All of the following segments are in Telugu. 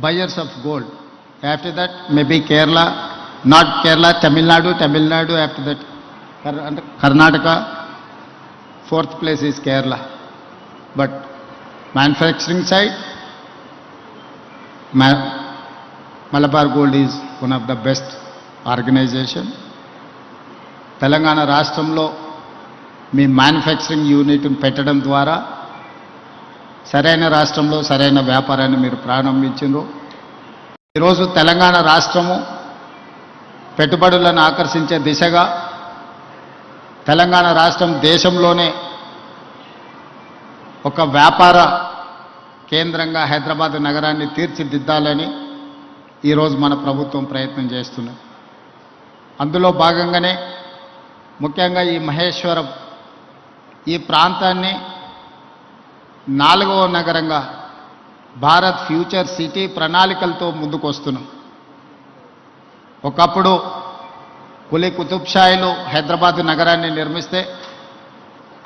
buyers of gold. After that, maybe Kerala, not Kerala, Tamil Nadu, after that, Karnataka. Fourth place is Kerala. But manufacturing side, Malabar Gold is one of the best organization. Telangana రాష్ట్రంలో మీ మ్యానుఫ్యాక్చరింగ్ యూనిట్ని పెట్టడం ద్వారా సరైన రాష్ట్రంలో సరైన వ్యాపారాన్ని మీరు ప్రారంభించారు. ఈరోజు తెలంగాణ రాష్ట్రము పెట్టుబడులను ఆకర్షించే దిశగా తెలంగాణ రాష్ట్రం దేశంలోనే ఒక వ్యాపార కేంద్రంగా హైదరాబాద్ నగరాన్ని తీర్చిదిద్దాలని ఈరోజు మన ప్రభుత్వం ప్రయత్నం చేస్తున్నది. అందులో భాగంగానే ముఖ్యంగా ఈ మహేశ్వరం ఈ ప్రాంతాన్ని 4వ నగరంగా భారత్ ఫ్యూచర్ సిటీ ప్రణాళికలతో ముందుకొస్తున్నాం. ఒకప్పుడు కులీ కుతుబ్ షాయిలు హైదరాబాద్ నగరాన్ని నిర్మిస్తే,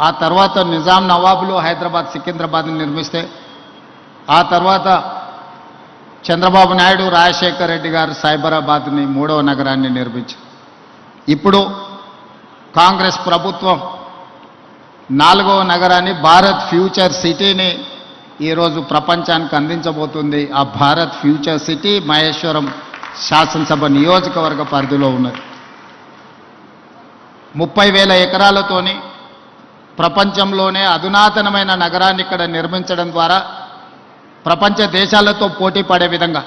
ఆ తర్వాత నిజాం నవాబులు హైదరాబాద్ సికింద్రాబాద్ని నిర్మిస్తే, ఆ తర్వాత చంద్రబాబు నాయుడు రాజశేఖర్ రెడ్డి గారు సైబరాబాద్ని 3వ నగరాన్ని నిర్మించారు. ఇప్పుడు కాంగ్రెస్ ప్రభుత్వం 4వ నగరాన్ని భారత్ ఫ్యూచర్ సిటీని ఈరోజు ప్రపంచానికి అందించబోతుంది. ఆ భారత్ ఫ్యూచర్ సిటీ మహేశ్వరం శాసనసభ నియోజకవర్గ పరిధిలో ఉన్నది. 30,000 ఎకరాలతోని ప్రపంచంలోనే అధునాతనమైన నగరాన్ని ఇక్కడ నిర్మించడం ద్వారా ప్రపంచ దేశాలతో పోటీ పడే విధంగా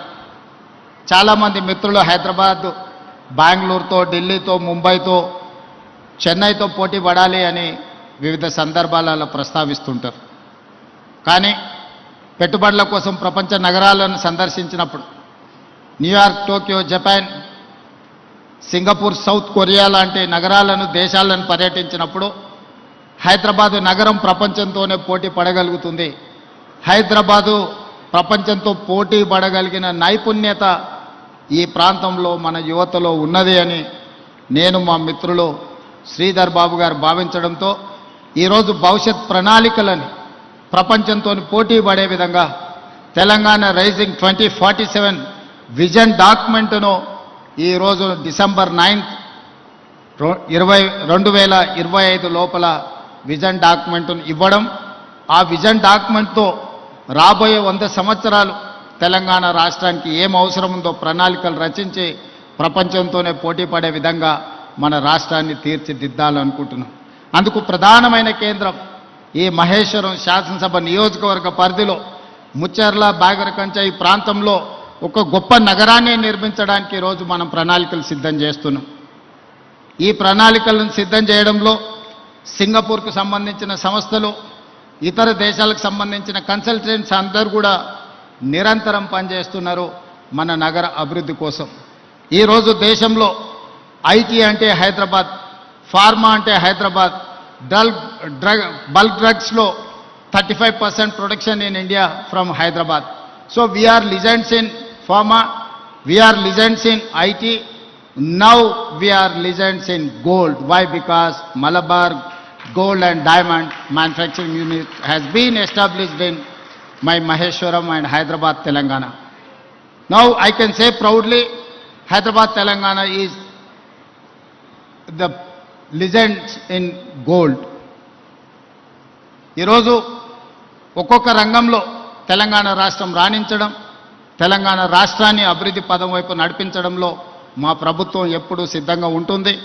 చాలామంది మిత్రులు హైదరాబాద్ బెంగళూరుతో, ఢిల్లీతో, ముంబైతో, చెన్నైతో పోటీ పడాలి అని వివిధ సందర్భాలలో ప్రస్తావిస్తుంటారు. కానీ పెట్టుబడుల కోసం ప్రపంచ నగరాలను సందర్శించినప్పుడు New York, Tokyo, Japan, Singapore, South Korea లాంటి నగరాలను, దేశాలను పర్యటించినప్పుడు హైదరాబాదు నగరం ప్రపంచంతోనే పోటీ పడగలుగుతుంది. హైదరాబాదు ప్రపంచంతో పోటీ పడగలిగిన నైపుణ్యత ఈ ప్రాంతంలో మన యువతలో ఉన్నది అని నేను, మా మిత్రులు శ్రీధర్ బాబు గారు భావించడంతో ఈరోజు భవిష్యత్ ప్రణాళికలని ప్రపంచంతో పోటీ పడే విధంగా తెలంగాణ రైజింగ్ 2047 విజన్ డాక్యుమెంట్ను ఈరోజు డిసెంబర్ 9, 2025 లోపల విజన్ డాక్యుమెంట్ను ఇవ్వడం, ఆ విజన్ డాక్యుమెంట్తో రాబోయే 100 సంవత్సరాలు తెలంగాణ రాష్ట్రానికి ఏం అవసరం ఉందో ప్రణాళికలు రచించి ప్రపంచంతోనే పోటీ పడే విధంగా మన రాష్ట్రాన్ని తీర్చిదిద్దాలనుకుంటున్నాం. అందుకు ప్రధానమైన కేంద్రం ఈ మహేశ్వరం శాసనసభ నియోజకవర్గ పరిధిలో ముచ్చర్ల, బాగరకంచ ఈ ప్రాంతంలో ఒక గొప్ప నగరాన్ని నిర్మించడానికి ఈరోజు మనం ప్రణాళికలు సిద్ధం చేస్తున్నాం. ఈ ప్రణాళికలను సిద్ధం చేయడంలో సింగపూర్కు సంబంధించిన సంస్థలు, ఇతర దేశాలకు సంబంధించిన కన్సల్టెంట్స్ అందరూ కూడా నిరంతరం పనిచేస్తున్నారు మన నగర అభివృద్ధి కోసం. ఈరోజు దేశంలో ఐటీ అంటే హైదరాబాద్, ఫార్మా అంటే హైదరాబాద్, బల్క్ డ్రగ్స్లో 35% production in India from Hyderabad. So we are legends in pharma, we are legends in IT, now we are legends in gold. Why? Because Malabar Gold and Diamond Manufacturing Unit has been established in my Maheshwaram and Hyderabad, Telangana. Now I can say proudly, Hyderabad, Telangana is the legends in gold. ఈరోజు ఒక్కొక్క రంగంలో తెలంగాణ రాష్ట్రం రాణించడం, తెలంగాణ రాష్ట్రాన్ని అభివృద్ధి పదం వైపు నడిపించడంలో మా ప్రభుత్వం ఎప్పుడూ సిద్ధంగా ఉంటుంది.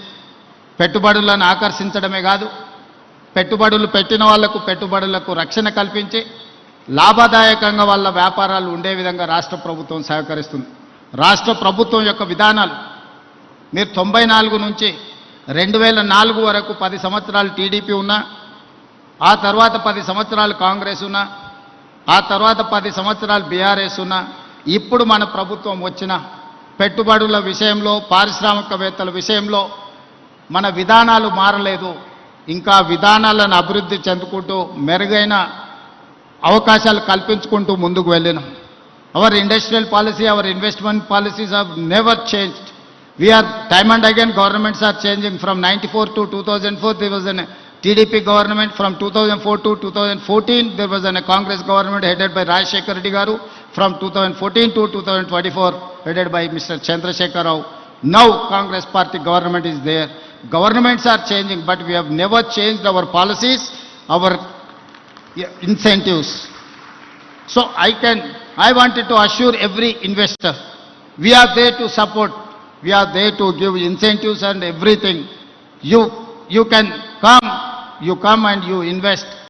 పెట్టుబడులను ఆకర్షించడమే కాదు, పెట్టుబడులు పెట్టిన వాళ్లకు పెట్టుబడులకు రక్షణ కల్పించి లాభదాయకంగా వాళ్ళ వ్యాపారాలు ఉండే విధంగా రాష్ట్ర ప్రభుత్వం సహకరిస్తుంది. రాష్ట్ర ప్రభుత్వం యొక్క విధానాలు మీరు 94 నుంచి 2004 వరకు 10 సంవత్సరాలు టీడీపీ ఉన్నా, ఆ తర్వాత 10 సంవత్సరాలు కాంగ్రెస్ ఉన్నా, ఆ తర్వాత 10 సంవత్సరాలు బీఆర్ఎస్ ఉన్నా, ఇప్పుడు మన ప్రభుత్వం వచ్చిన పెట్టుబడుల విషయంలో, పారిశ్రామికవేత్తల విషయంలో మన విధానాలు మారలేదు. ఇంకా విధానాలను అభివృద్ధి చెందుకుంటూ మెరుగైన అవకాశాలు కల్పించుకుంటూ ముందుకు వెళ్ళినాం. Our industrial policy, our investment policies have never changed. We are time and again governments are changing. From 94 to 2004 there was an TDP government. From 2004 to 2014 there was a Congress government headed by Rajshekar Reddy garu. from 2014 to 2024, headed by Mr. Chandrasekhar Rao. Now Congress party government is there. Governments are changing, but we have never changed our policies, our incentives. So I wanted to assure every investor, we are there to support, we are there to give incentives and everything. You can come and you invest.